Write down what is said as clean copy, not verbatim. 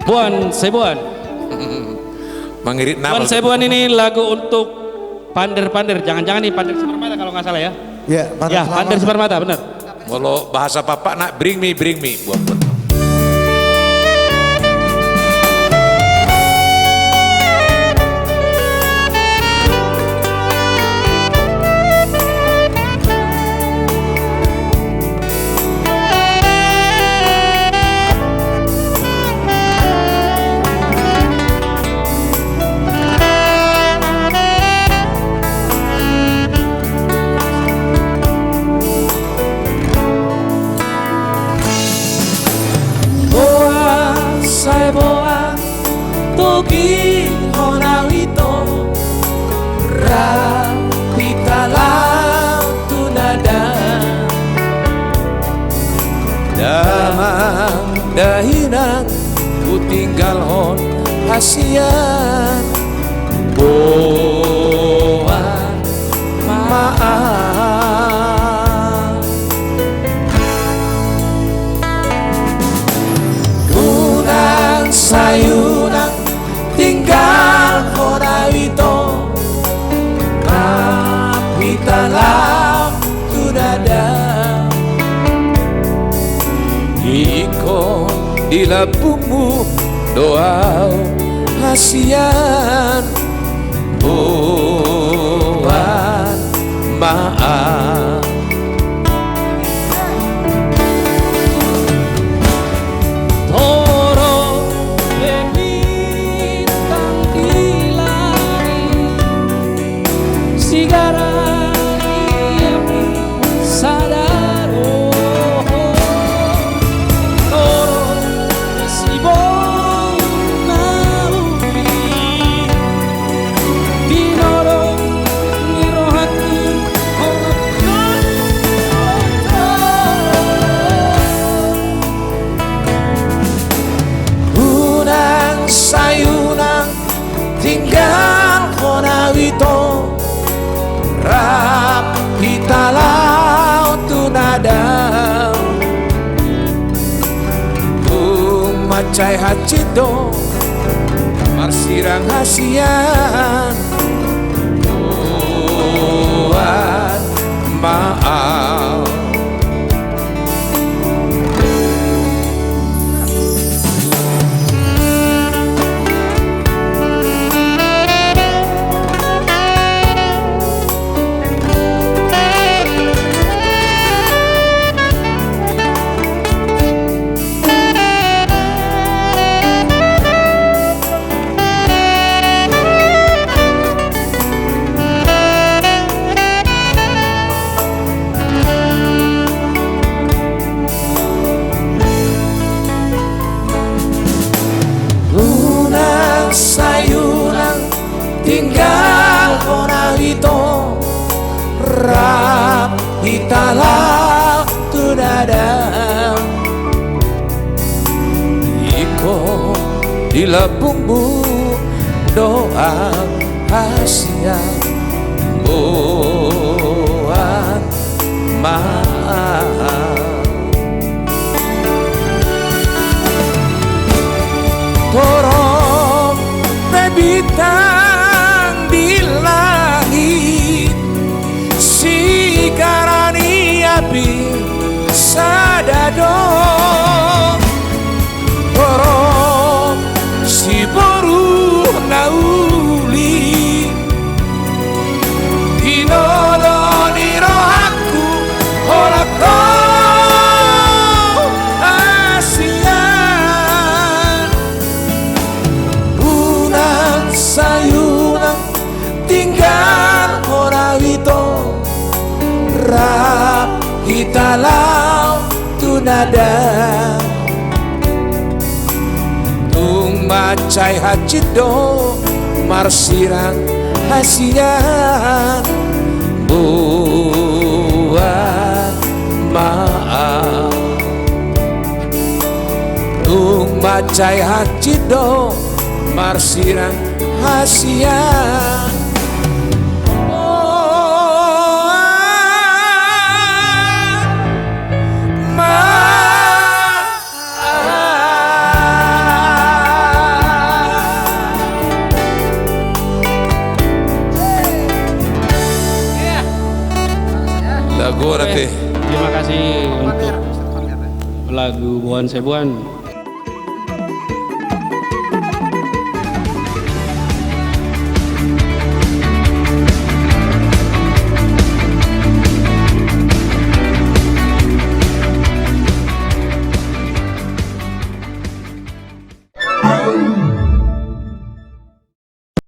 Buan Sebuan. Mengirit nama. Buan Sebuan ini lagu untuk Pander-Pander. Jangan-jangan nih Pander Sepermata kalau nggak salah ya. Ya, Pander Sepermata benar. Kalau bahasa papa nak bring me buat. Togi honawito rapitala tunada damang dahinan ku tinggal hon hasian boan maaf kunang sayunang tinggal honawito kapitalam tunada iko di labungmu doa hasian buat maaf sayunang tinggal honawito rapitalau tunada macai hacido marsirang hasian buat maaf sayunang tinggal honawito rapitala tunada iko di labungmu doa hasia buat maaf torong bintang di langit si karani api sadado torong si boru nauli dinodoni rohaku olako sayunang tinggal honawito rapitalau tunada tung macai hacido marsirang hasian buat maaf tung macai hacido marsirang hasian maaf Bu nanti. Terima kasih untuk lagu Buan Sebuan.